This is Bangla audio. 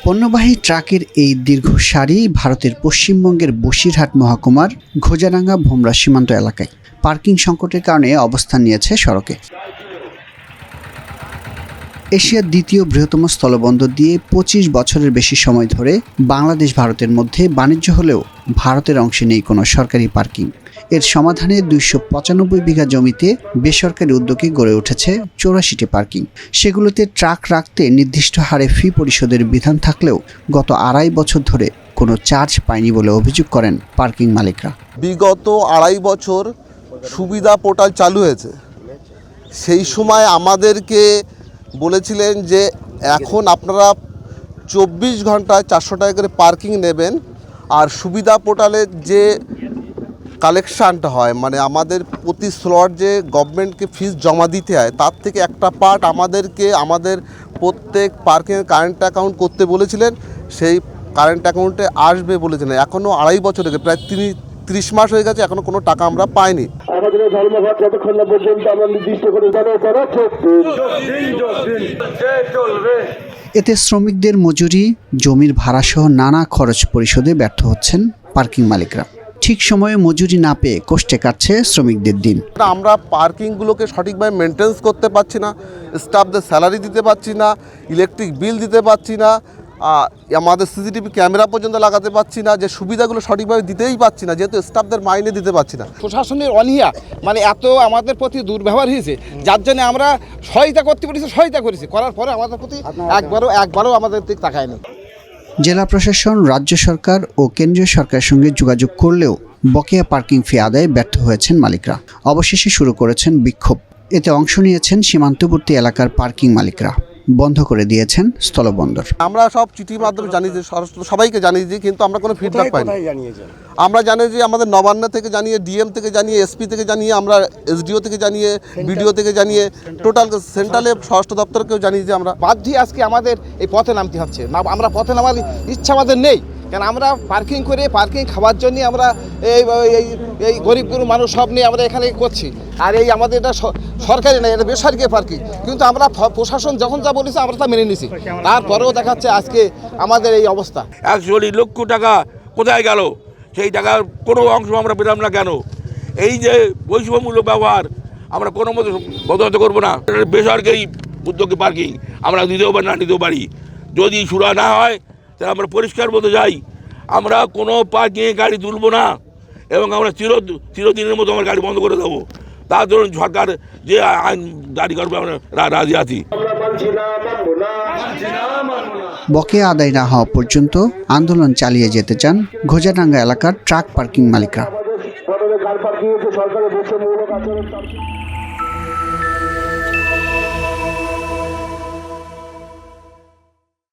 পণ্যবাহী ট্রাকের এই দীর্ঘ সারি ভারতের পশ্চিমবঙ্গের বসিরহাট মহকুমার ঘোজাডাঙ্গা ভোমরা সীমান্ত এলাকায় পার্কিং সংকটের কারণে অবস্থান নিয়েছে সড়কে। এশিয়ার দ্বিতীয় বৃহত্তম স্থলবন্দর দিয়ে ২৫ বছরের বেশি সময় ধরে বাংলাদেশ ভারতের মধ্যে বাণিজ্য হলেও ভারতের অংশে নেই কোনো সরকারি পার্কিং। এর সমাধানে ২৯৫ বিঘা জমিতে বেসরকারি উদ্যোগে গড়ে উঠেছে ৮৪টি পার্কিং। সেগুলোতে ট্রাক রাখতে নির্দিষ্ট হারে ফি পরিশোধের বিধান থাকলেও গত ২.৫ বছর ধরে কোনো চার্জ পায়নি বলে অভিযোগ করেন পার্কিং মালিকরা। বিগত ২.৫ বছর সুবিধা পোর্টাল চালু হয়েছে, সেই সময় আমাদেরকে বলেছিলেন যে এখন আপনারা ২৪ ঘন্টায় ৪০০ টাকা করে পার্কিং নেবেন, আর সুবিধা পোর্টালের যে কালেকশানটা হয় মানে আমাদের প্রতি স্লট যে গভর্নমেন্টকে ফিস জমা দিতে হয় তার থেকে একটা পার্ট আমাদেরকে আমাদের প্রত্যেক পার্কিংয়ের কারেন্ট অ্যাকাউন্ট করতে বলেছিলেন। সেই কারেন্ট অ্যাকাউন্টে আসবে বলেছিলেন। এখনও ২.৫ বছর থেকে প্রায় ৩০ মাস হয়ে গেছে, এখনও কোনো টাকা আমরা পাইনি। আমাদের ধর্মঘট যতক্ষণ না পর্যন্ত আমরা নির্দিষ্ট করে এতে শ্রমিকদের মজুরি, জমির ভাড়াসহ নানা খরচ পরিশোধে ব্যর্থ হচ্ছেন পার্কিং মালিকরা। ঠিক সময়ে মজুরি না পেয়ে কষ্টে কাটছে শ্রমিকদের দিন। আমরা পার্কিংগুলোকে সঠিকভাবে মেনটেন্স করতে পারছি না, স্টাফদের স্যালারি দিতে পারছি না, ইলেকট্রিক বিল দিতে পারছি না, আমাদের সিসিটিভি ক্যামেরা পর্যন্ত লাগাতে পারছি না, যে সুবিধাগুলো সঠিকভাবে দিতেই পারছি না যেহেতু স্টাফদের মাইনে দিতে পারছি না। প্রশাসনের অনীহা মানে এত আমাদের প্রতি দুর্ব্যবহার হয়েছে, যার জন্য আমরা সহায়তা করতে পেরেছি, সহায়তা করেছি, করার পরে আমাদের প্রতি একবারও আমাদের দিক তাকায়নি। জেলা প্রশাসন, রাজ্য সরকার ও কেন্দ্রীয় সরকারের সঙ্গে যোগাযোগ করলেও বকেয়া পার্কিং ফি আদায়ে ব্যর্থ হয়েছেন মালিকরা। অবশেষে শুরু করেছেন বিক্ষোভ। এতে অংশ নিয়েছেন সীমান্তবর্তী এলাকার পার্কিং মালিকরা। বন্ধ করে দিয়েছেন স্থলবন্দর। আমরা সব চিঠির মাধ্যমে জানিয়েছি, সবাইকে জানিয়েছি, কিন্তু আমরা কোনো ফিডব্যাক পাইনি। আমরা জানি যে আমাদের নবান্ন থেকে জানিয়ে, ডিএম থেকে জানিয়ে, এসপি থেকে জানিয়ে, আমরা এসডিও থেকে জানিয়ে, বিডিও থেকে জানিয়ে, টোটাল সেন্ট্রালে স্বরাষ্ট্র দপ্তরকেও জানিয়েছি। আমরা বাধ্য আজকে আমাদের এই পথে নামতে হচ্ছে না, আমরা পথে নামার ইচ্ছা আমাদের নেই, কারণ আমরা পার্কিং করে পার্কিং খাওয়ার জন্য আমরা এই গরিব গরু মানুষ সব নিয়ে আমরা এখানে করছি। আর এই আমাদের এটা সরকারি না, এটা বেসরকারি পার্কিং, কিন্তু আমরা প্রশাসন যখন যা বলেছে আমরা তা মেনে নিছি। তারপরেও দেখাচ্ছে আজকে আমাদের এই অবস্থা। ১৪ লক্ষ টাকা কোথায় গেল? সেই টাকার কোনো অংশ আমরা পেলাম না কেন? এই যে বৈষম্যমূলক ব্যবহার আমরা কোনো মতো বদলাতে করবো না। বেসরকারি উদ্যোগে পার্কিং আমরা দিতেও পারি না নিতেও পারি, যদি সুরা না হয় তাহলে আমরা পরিষ্কার বলতে যাই আমরা কোনো পার্কিংয়ে গাড়ি তুলব না এবং আমরা চিরদিনের মতো আমার গাড়ি বন্ধ করে দেবো। তার জন্য সরকার যে আইন জারি করবে আমরা রাজি আছি। বকেয়া আদায় না হওয়া পর্যন্ত আন্দোলন চালিয়ে যেতে চান ঘোজাডাঙ্গা এলাকার ট্রাক পার্কিং মালিকরা।